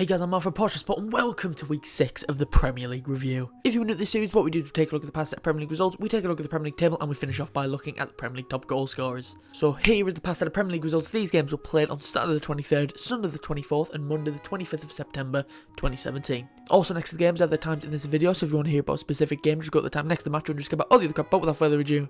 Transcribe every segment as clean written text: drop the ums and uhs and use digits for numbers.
Hey guys, I'm Alfred Portrasport and welcome to week 6 of the Premier League review. If you're new to this series, what we do is take a look at the past set of Premier League results, we take a look at the Premier League table, and we finish off by looking at the Premier League top goal scorers. So here is the past set of Premier League results. These games were played on Saturday the 23rd, Sunday the 24th, and Monday the 25th of September 2017. Also next to the games, I have the times in this video, so if you want to hear about a specific game, just go to the time next to the match and just skip about all the other crap. But without further ado,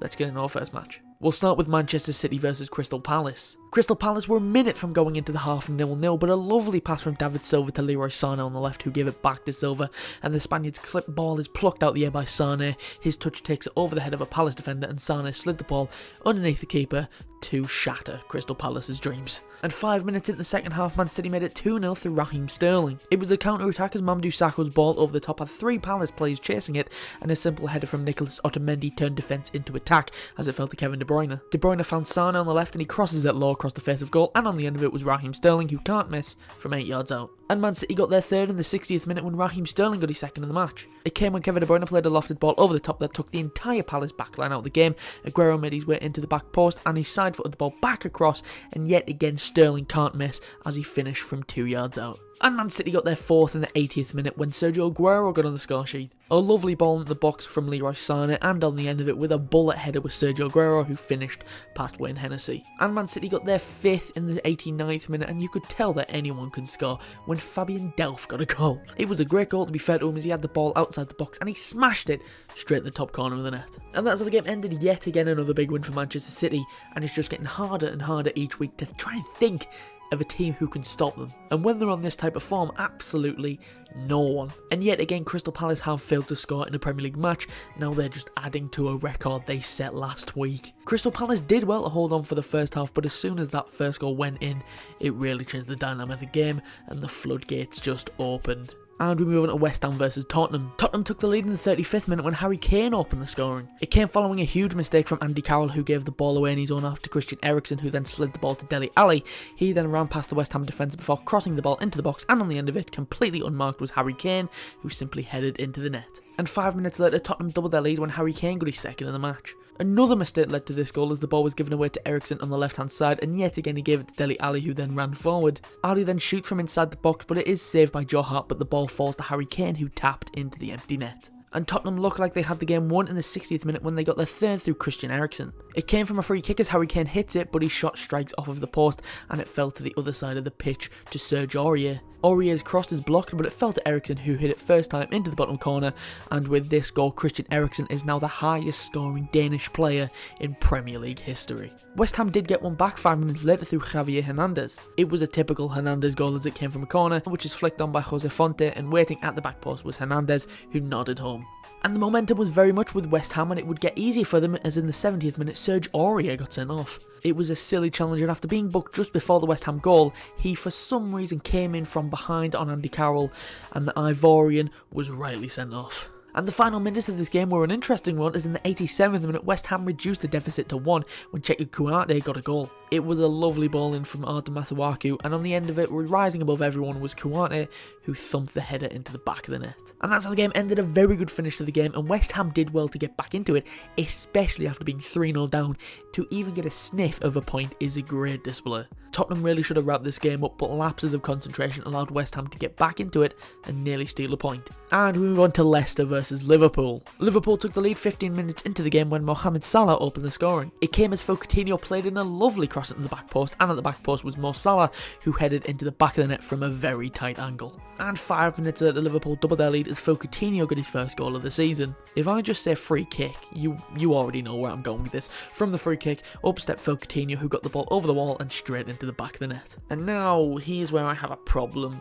let's get into our first match. We'll start with Manchester City versus Crystal Palace. Crystal Palace were a minute from going into the half 0-0, but a lovely pass from David Silva to Leroy Sané on the left, who gave it back to Silva, and the Spaniard's clipped ball is plucked out the air by Sané. His touch takes it over the head of a Palace defender, and Sané slid the ball underneath the keeper to shatter Crystal Palace's dreams. And 5 minutes into the second half, Man City made it 2-0 through Raheem Sterling. It was a counter-attack as Mamadou Sakho's ball over the top had 3 Palace players chasing it, and a simple header from Nicolas Otamendi turned defence into attack as it fell to Kevin De Bruyne. De Bruyne found Sané on the left and he crosses it low across the face of goal, and on the end of it was Raheem Sterling, who can't miss from 8 yards out. And Man City got their third in the 60th minute when Raheem Sterling got his second in the match. It came when Kevin De Bruyne played a lofted ball over the top that took the entire Palace backline out of the game. Aguero made his way into the back post and he side-footed the ball back across, and yet again Sterling can't miss as he finished from 2 yards out. And Man City got their fourth in the 80th minute when Sergio Aguero got on the score sheet. A lovely ball into the box from Leroy Sané, and on the end of it with a bullet header was Sergio Aguero, who finished past Wayne Hennessy. And Man City got their fifth in the 89th minute, and you could tell that anyone could score when Fabian Delph got a goal. It was a great goal, to be fair to him, as he had the ball outside the box and he smashed it straight in the top corner of the net. And that's how the game ended. Yet again another big win for Manchester City, and it's just getting harder and harder each week to try and think of a team who can stop them. And when they're on this type of form, absolutely no one. And yet again, Crystal Palace have failed to score in a Premier League match. Now they're just adding to a record they set last week. Crystal Palace did well to hold on for the first half, but as soon as that first goal went in, it really changed the dynamic of the game and the floodgates just opened. And we move on to West Ham versus Tottenham. Tottenham took the lead in the 35th minute when Harry Kane opened the scoring. It came following a huge mistake from Andy Carroll, who gave the ball away in his own half to Christian Eriksen, who then slid the ball to Dele Alli. He then ran past the West Ham defence before crossing the ball into the box, and on the end of it, completely unmarked, was Harry Kane, who simply headed into the net. And 5 minutes later, Tottenham doubled their lead when Harry Kane got his second in the match. Another mistake led to this goal as the ball was given away to Eriksen on the left hand side, and yet again he gave it to Dele Alli, who then ran forward. Ali then shoots from inside the box, but it is saved by Joe Hart, but the ball falls to Harry Kane, who tapped into the empty net. And Tottenham looked like they had the game won in the 60th minute when they got their third through Christian Eriksen. It came from a free kick as Harry Kane hits it, but his shot strikes off of the post and it fell to the other side of the pitch to Serge Aurier. Aurier's cross is blocked, but it fell to Eriksen, who hit it first time into the bottom corner, and with this goal, Christian Eriksen is now the highest scoring Danish player in Premier League history. West Ham did get one back 5 minutes later through Javier Hernandez. It was a typical Hernandez goal as it came from a corner, which is flicked on by Jose Fonte, and waiting at the back post was Hernandez, who nodded home. And the momentum was very much with West Ham, and it would get easier for them as in the 70th minute Serge Aurier got sent off. It was a silly challenge, and after being booked just before the West Ham goal, he for some reason came in from behind on Andy Carroll, and the Ivorian was rightly sent off. And the final minute of this game were an interesting one, as in the 87th minute West Ham reduced the deficit to 1 when Cheikh Kouyaté got a goal. It was a lovely ball in from Arda Masuaku, and on the end of it, rising above everyone, was Kouyaté, who thumped the header into the back of the net. And that's how the game ended. A very good finish to the game, and West Ham did well to get back into it, especially after being 3-0 down. To even get a sniff of a point is a great display. Tottenham really should have wrapped this game up, but lapses of concentration allowed West Ham to get back into it and nearly steal a point. And we move on to Leicester versus Liverpool. Liverpool took the lead 15 minutes into the game when Mohamed Salah opened the scoring. It came as Coutinho played in a lovely cross into the back post, and at the back post was Mo Salah, who headed into the back of the net from a very tight angle. And 5 minutes later, Liverpool doubled their lead as Coutinho got his first goal of the season. If I just say free kick, you already know where I'm going with this. From the free kick, up stepped Coutinho, who got the ball over the wall and straight into the back of the net. And now, here's where I have a problem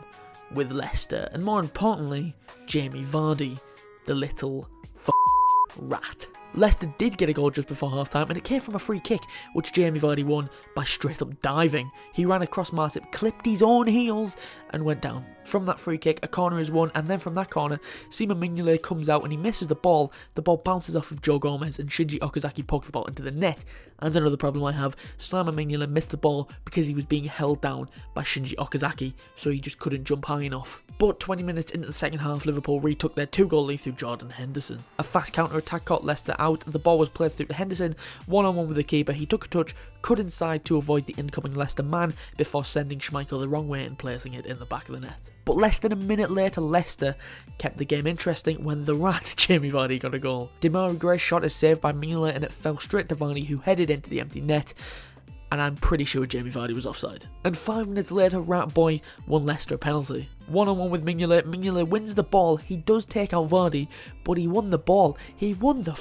with Leicester, and more importantly, Jamie Vardy, the little rat. Leicester did get a goal just before half-time, and it came from a free kick, which Jamie Vardy won by straight-up diving. He ran across Martip, clipped his own heels, and went down From that free kick, a corner is won, and then from that corner, Simon Mignolet comes out and he misses the ball. The ball bounces off of Joe Gomez and Shinji Okazaki pokes the ball into the net. And another problem I have, Simon Mignolet missed the ball because he was being held down by Shinji Okazaki, so he just couldn't jump high enough. But 20 minutes into the second half, Liverpool retook their 2-goal lead through Jordan Henderson. A fast counter-attack caught Leicester out, the ball was played through to Henderson, one-on-one with the keeper. He took a touch, cut inside to avoid the incoming Leicester man before sending Schmeichel the wrong way and placing it in the back of the net. But less than a minute later, Leicester kept the game interesting when the rat, Jamie Vardy, got a goal. Demarai Gray's shot is saved by Mignolet and it fell straight to Vardy, who headed into the empty net. And I'm pretty sure Jamie Vardy was offside. And 5 minutes later, Rat Boy won Leicester a penalty. One-on-one with Mignolet. Mignolet wins the ball. He does take out Vardy, but he won the ball. He won the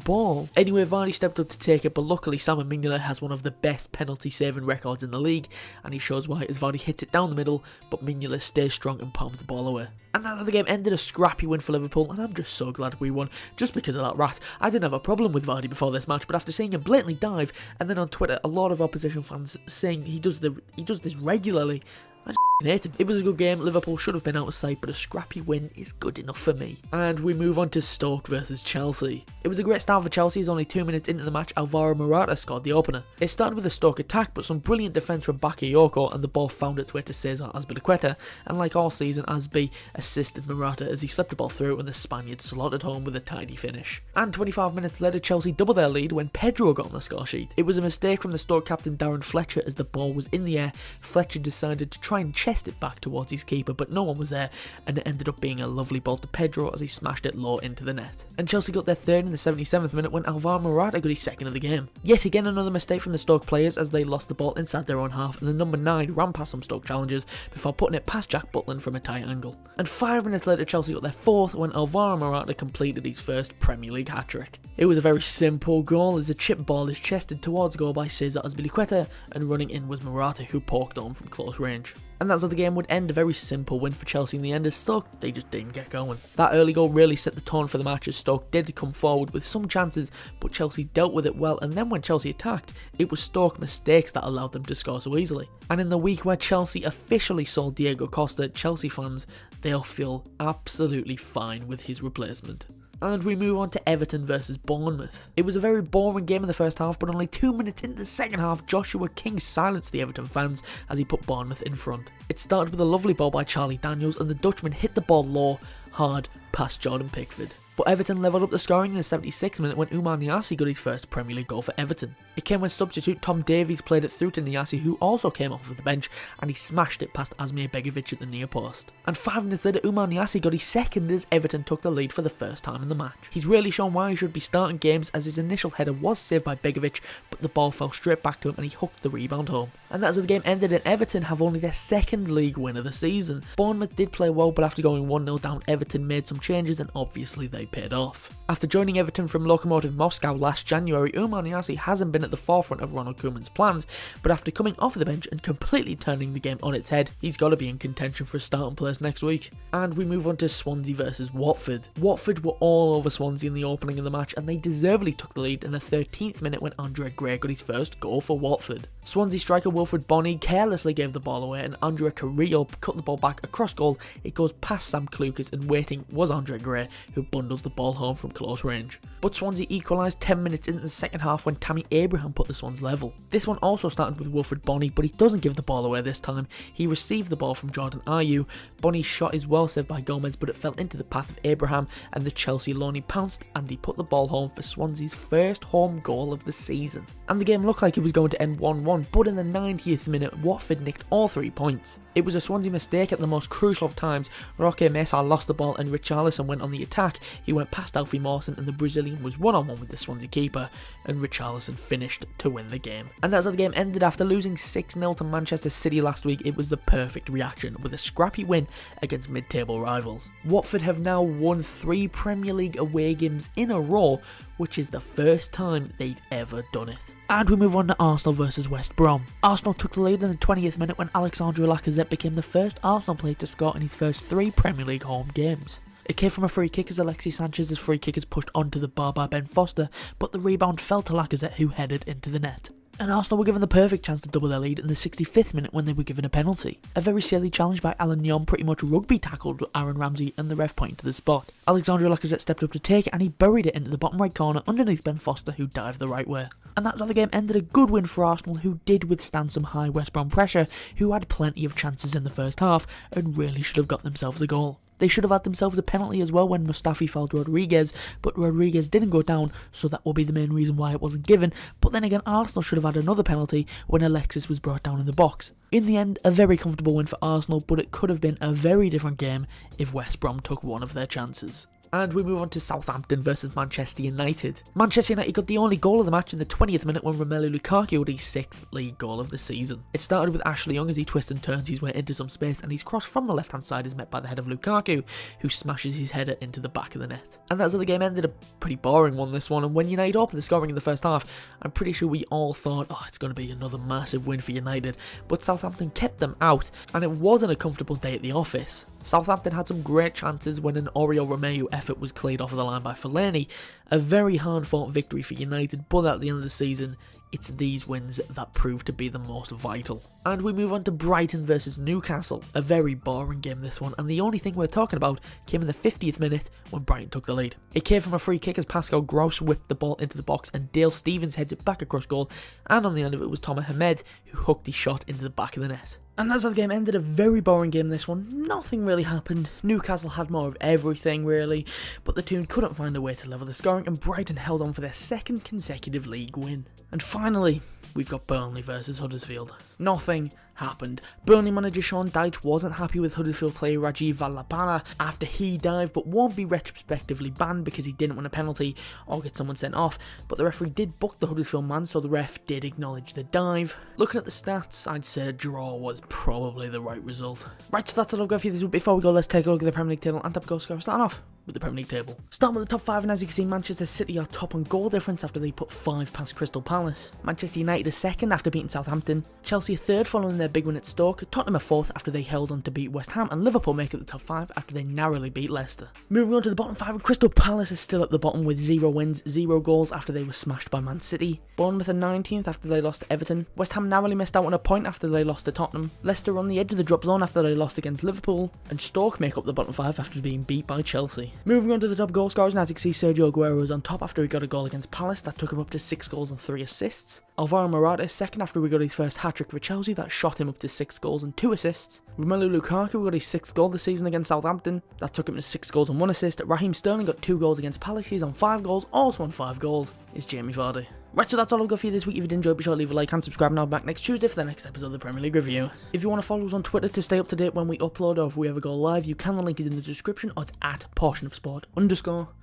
ball. Anyway, Vardy stepped up to take it, but luckily Simon Mignolet has one of the best penalty saving records in the league, and he shows why as Vardy hits it down the middle, but Mignolet stays strong and palms the ball away. And that's how the game ended, a scrappy win for Liverpool, and I'm just so glad we won, just because of that rat. I didn't have a problem with Vardy before this match, but after seeing him blatantly dive, and then on Twitter, a lot of opposition fans saying he does this regularly, I just hate him. It was a good game. Liverpool should have been out of sight, but a scrappy win is good enough for me. And we move on to Stoke versus Chelsea. It was a great start for Chelsea as only 2 minutes into the match, Alvaro Morata scored the opener. It started with a Stoke attack, but some brilliant defence from Bakayoko, and the ball found its way to Cesar Azpilicueta, and like all season, Azpi assisted Morata as he slipped the ball through and the Spaniard slotted home with a tidy finish. And 25 minutes later, Chelsea doubled their lead when Pedro got on the score sheet. It was a mistake from the Stoke captain Darren Fletcher as the ball was in the air. Fletcher decided to try and chest it back towards his keeper, but no one was there, and it ended up being a lovely ball to Pedro as he smashed it low into the net. And Chelsea got their third in the 77th minute when Alvaro Morata got his second of the game. Yet again another mistake from the Stoke players as they lost the ball inside their own half, and the number 9 ran past some Stoke challengers before putting it past Jack Butland from a tight angle. And 5 minutes later, Chelsea got their fourth when Alvaro Morata completed his first Premier League hat-trick. It was a very simple goal as the chip ball is chested towards goal by Cesar Azpilicueta, and running in was Morata, who poked on from close range. And that's how the game would end, a very simple win for Chelsea in the end as Stoke, they just didn't get going. That early goal really set the tone for the match as Stoke did come forward with some chances, but Chelsea dealt with it well, and then when Chelsea attacked, it was Stoke mistakes that allowed them to score so easily. And in the week where Chelsea officially sold Diego Costa, Chelsea fans, they'll feel absolutely fine with his replacement. And we move on to Everton versus Bournemouth. It was a very boring game in the first half, but only 2 minutes into the second half, Joshua King silenced the Everton fans as he put Bournemouth in front. It started with a lovely ball by Charlie Daniels, and the Dutchman hit the ball low, hard, past Jordan Pickford. But Everton levelled up the scoring in the 76th minute when Umar Niasse got his first Premier League goal for Everton. It came when substitute Tom Davies played it through to Niasse, who also came off of the bench, and he smashed it past Asmir Begovic at the near post. And 5 minutes later, Umar Niasse got his second as Everton took the lead for the first time in the match. He's really shown why he should be starting games, as his initial header was saved by Begovic, but the ball fell straight back to him and he hooked the rebound home. And that's how the game ended, and Everton have only their second league win of the season. Bournemouth did play well, but after going 1-0 down, Everton made some changes and obviously they paid off. After joining Everton from Lokomotiv Moscow last January, Umar Niasse hasn't been at the forefront of Ronald Koeman's plans, but after coming off the bench and completely turning the game on its head, he's got to be in contention for a starting place next week. And we move on to Swansea versus Watford. Watford were all over Swansea in the opening of the match, and they deservedly took the lead in the 13th minute when Andre Gray got his first goal for Watford. Swansea striker Wilfred Bonney carelessly gave the ball away, and Andre Carrillo cut the ball back across goal. It goes past Sam Klukas, and waiting was Andre Gray, who bundled the ball home from close range. But Swansea equalised 10 minutes into the second half when Tammy Abraham put the Swans level. This one also started with Wilfred Bonney, but he doesn't give the ball away this time. He received the ball from Jordan Ayew. Bonney's shot is well saved by Gomez, but it fell into the path of Abraham, and the Chelsea loanee pounced and he put the ball home for Swansea's first home goal of the season. And the game looked like it was going to end 1-1, but in the 90th minute, Watford nicked all 3 points. It was a Swansea mistake at the most crucial of times. Roque Mesa lost the ball and Richarlison went on the attack. He went past Alfie Mawson and the Brazilian was one-on-one with the Swansea keeper, and Richarlison finished to win the game. And that's how the game ended. After losing 6-0 to Manchester City last week, it was the perfect reaction with a scrappy win against mid-table rivals. Watford have now won 3 Premier League away games in a row, which is the first time they've ever done it. And we move on to Arsenal versus West Brom. Arsenal took the lead in the 20th minute when Alexandre Lacazette became the first Arsenal player to score in his first 3 Premier League home games. It came from a free kick as Alexis Sanchez's free kick is pushed onto the bar by Ben Foster, but the rebound fell to Lacazette, who headed into the net. And Arsenal were given the perfect chance to double their lead in the 65th minute when they were given a penalty. A very silly challenge by Alan Nyon pretty much rugby tackled Aaron Ramsey and the ref pointed to the spot. Alexandre Lacazette stepped up to take it and he buried it into the bottom right corner underneath Ben Foster, who dived the right way. And that's how the game ended. A good win for Arsenal, who did withstand some high West Brom pressure, who had plenty of chances in the first half and really should have got themselves a goal. They should have had themselves a penalty as well when Mustafi fouled Rodriguez, but Rodriguez didn't go down, so that will be the main reason why it wasn't given. But then again, Arsenal should have had another penalty when Alexis was brought down in the box. In the end, a very comfortable win for Arsenal, but it could have been a very different game if West Brom took one of their chances. And we move on to Southampton versus Manchester United. Manchester United got the only goal of the match in the 20th minute when Romelu Lukaku had his 6th league goal of the season. It started with Ashley Young as he twists and turns his way into some space, and his cross from the left hand side is met by the head of Lukaku, who smashes his header into the back of the net. And that's how the game ended. A pretty boring one, this one, and when United opened the scoring in the first half, I'm pretty sure we all thought, oh, it's going to be another massive win for United, but Southampton kept them out, and it wasn't a comfortable day at the office. Southampton had some great chances when an Oriol Romeu effort was cleared off of the line by Fellaini. A very hard-fought victory for United, but at the end of the season, it's these wins that prove to be the most vital. And we move on to Brighton versus Newcastle. A very boring game, this one, and the only thing we're talking about came in the 50th minute when Brighton took the lead. It came from a free kick as Pascal Gross whipped the ball into the box and Dale Stephens heads it back across goal, and on the end of it was Thomas Hamed, who hooked his shot into the back of the net. And that's how the game ended. A very boring game, this one. Nothing really happened. Newcastle had more of everything, really, but the team couldn't find a way to level the scoring, and Brighton held on for their second consecutive league win. And finally, we've got Burnley versus Huddersfield. Nothing happened. Burnley manager Sean Dyche wasn't happy with Huddersfield player Rajiv Vallabhana after he dived, but won't be retrospectively banned because he didn't win a penalty or get someone sent off. But the referee did book the Huddersfield man, so the ref did acknowledge the dive. Looking at the stats, I'd say a draw was probably the right result. Right, so that's all I've got for you this week. Before we go, let's take a look at the Premier League table and top goal scorers. Starting off with the Premier League table. Starting with the top 5, and as you can see, Manchester City are top on goal difference after they put 5 past Crystal Palace. Manchester United are second after beating Southampton. Chelsea are third following their big win at Stoke. Tottenham are fourth after they held on to beat West Ham, and Liverpool make it the top 5 after they narrowly beat Leicester. Moving on to the bottom 5, and Crystal Palace is still at the bottom with 0 wins, 0 goals after they were smashed by Man City. Bournemouth are 19th after they lost to Everton. West Ham narrowly missed out on a point after they lost to Tottenham. Leicester are on the edge of the drop zone after they lost against Liverpool, and Stoke make up the bottom 5 after being beat by Chelsea. Moving on to the top goal scorers, and as you can see, Sergio Aguero is on top after he got a goal against Palace that took him up to 6 goals and 3 assists. Alvaro Morata is second after we got his first hat-trick for Chelsea that shot him up to 6 goals and 2 assists. Romelu Lukaku got his 6th goal this season against Southampton. That took him to 6 goals and 1 assist. Raheem Sterling got 2 goals against Palace. He's on 5 goals. Also on 5 goals is Jamie Vardy. Right, so that's all I've got for you this week. If you did enjoy, be sure to leave a like and subscribe, and I'll be back next Tuesday for the next episode of the Premier League Review. If you want to follow us on Twitter to stay up to date when we upload or if we ever go live, you can. The link is in the description, or it's at @portionofsport_.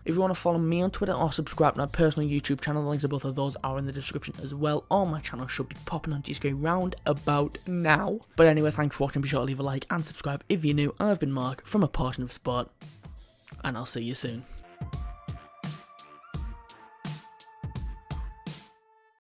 If you want to follow me on Twitter or subscribe to my personal YouTube channel, the links to both of those are in the description as well. All my channels should be popping onto your screen round about now. But anyway, thanks for watching. Be sure to leave a like and subscribe if you're new. I've been Mark from A Portion of Sport, and I'll see you soon.